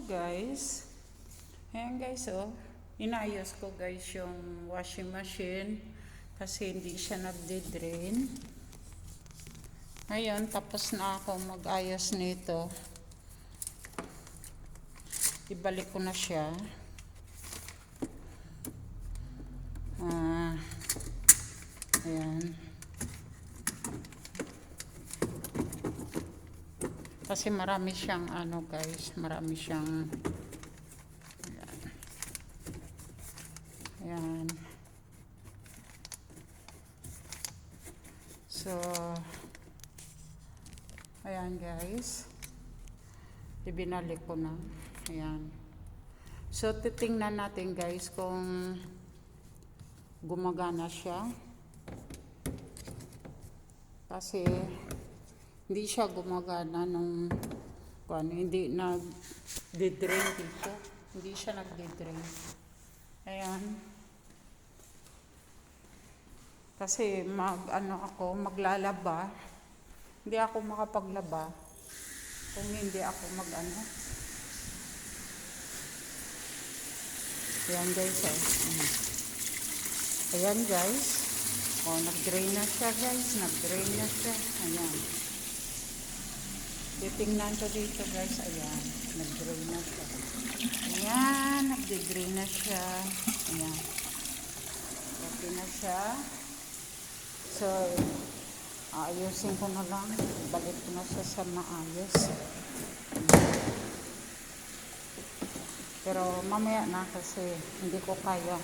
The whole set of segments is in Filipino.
Guys, ayan guys, oh, inayos ko guys yung washing machine kasi hindi siya nagde-drain. Ngayon tapos na ako mag-ayos nito, ibalik ko na siya. Ayan, kasi marami siyang guys, marami siyang ayan. So ayan guys, ibinalik ko na. Ayan, so titingnan natin guys kung gumagana siya, kasi hindi siya gumagana nung hindi nag-drain dito. Hindi siya nag-drain. Ayan. Kasi maglalaba. Hindi ako makapaglaba kung hindi ako Ayan guys. Ayan guys. Nag-drain na siya guys. Nag-drain na siya. Ayan. Titingnan ko dito guys. Ayan. Nag-drain na siya. Ayan. Nag-drain na siya. Ayan. Okay na siya. So, ayusin ko na lang. Balik ko na siya sa maayos. Pero mamaya na kasi hindi ko kaya.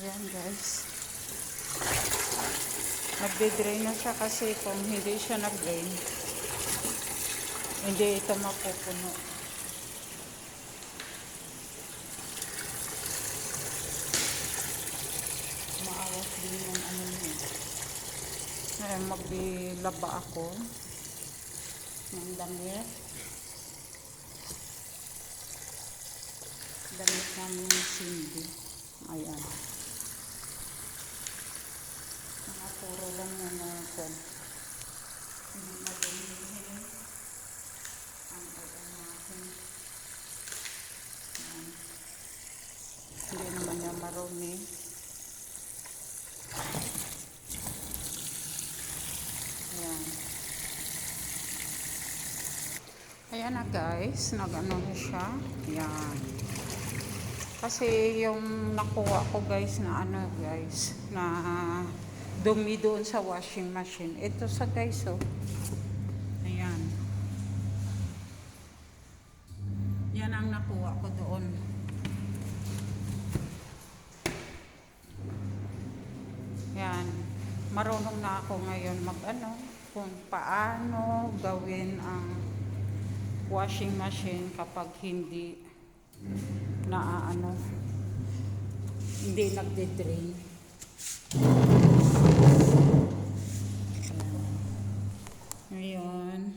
Ayan guys. Nagde-drain na siya kasi kung hindi siya nag-drain, hindi ito mapupuno. Maawas din yung niya. Ngayon magbilaba ako ng damit. Damit namin ni Cindy. Ayan. Puro lang yung natin. Hindi madumihin ang ulan natin. Hindi naman niya marumi. Ayan. Ayan na guys. Nag-ano na siya. Ayan. Kasi yung nakuha ko guys na na dumi doon sa washing machine. Ito sa guys, oh. Ayan. Yan ang nakuha ko doon. Yan. Marunong na ako ngayon kung paano gawin ang washing machine kapag hindi hindi nagde-drain. Ngayon,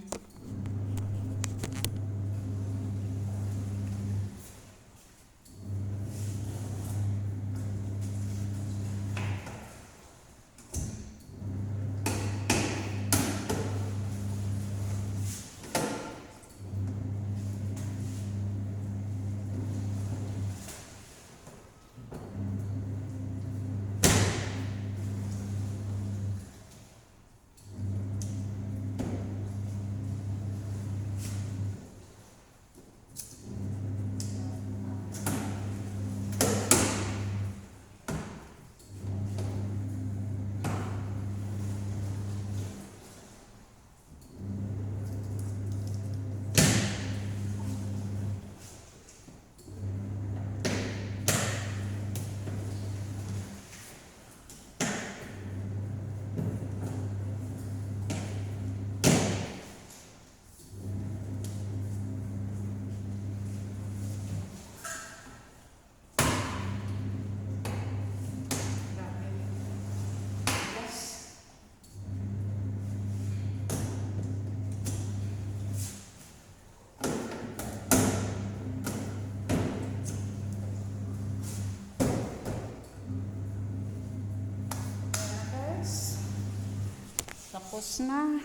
tapos na.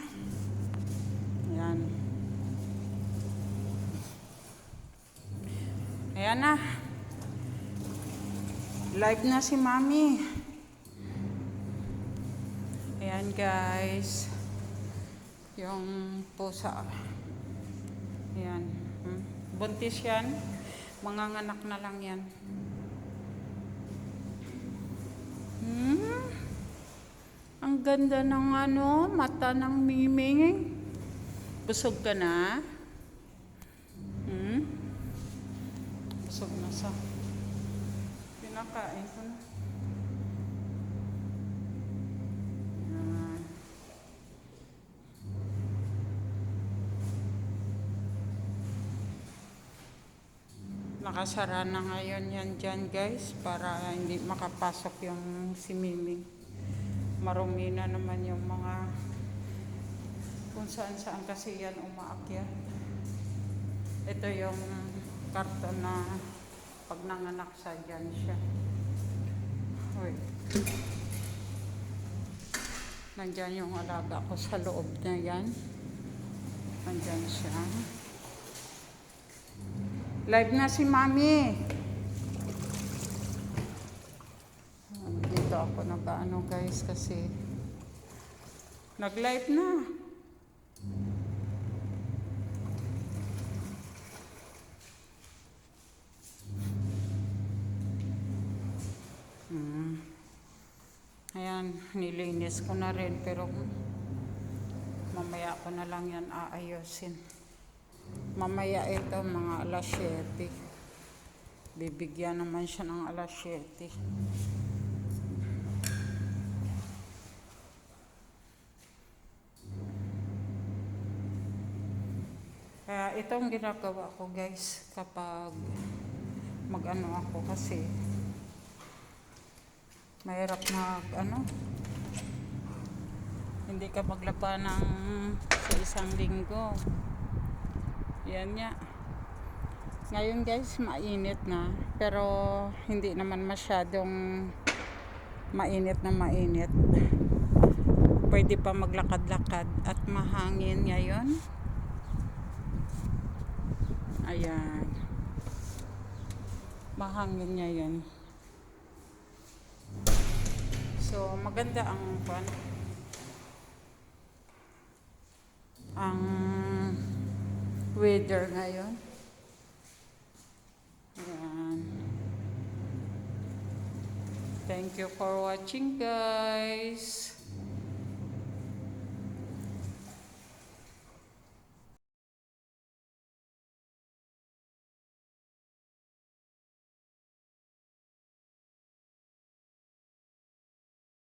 Ayan. Ayan na. Live na si Mami. Ayan guys. Yung pusa. Ayan. Buntis yan. Manganganak na lang yan. Ang ganda ng mata ng Miming. Busog ka na? Busog na sa. Pinakain ko na. Nakasara na ngayon yan dyan guys para hindi makapasok yung si Miming. Marumi na naman yung mga kung saan saan kasi yan umaakyat. Ito yung karton na pag nanganak sa dyan siya. Uy. Nandyan yung alaga ko sa loob na yan. Nandyan siya. Live na si Mami. Dito ako nag-ano guys kasi nag-live na. Ayan, nilinis ko na rin pero mamaya ko na lang yan aayusin. Mamaya ito mga alas 7. Bibigyan naman siya ng alas 7. Kaya itong ginagawa ko guys kapag mag-ano ako kasi mahirap hindi ka maglaba ng sa isang linggo. Yan nga. Ngayon guys, mainit na. Pero hindi naman masyadong mainit na mainit. Pwede pa maglakad-lakad at mahangin ngayon. Ayan. Mahangin ngayon. So, maganda ang weather ngayon. Ayan. Thank you for watching guys.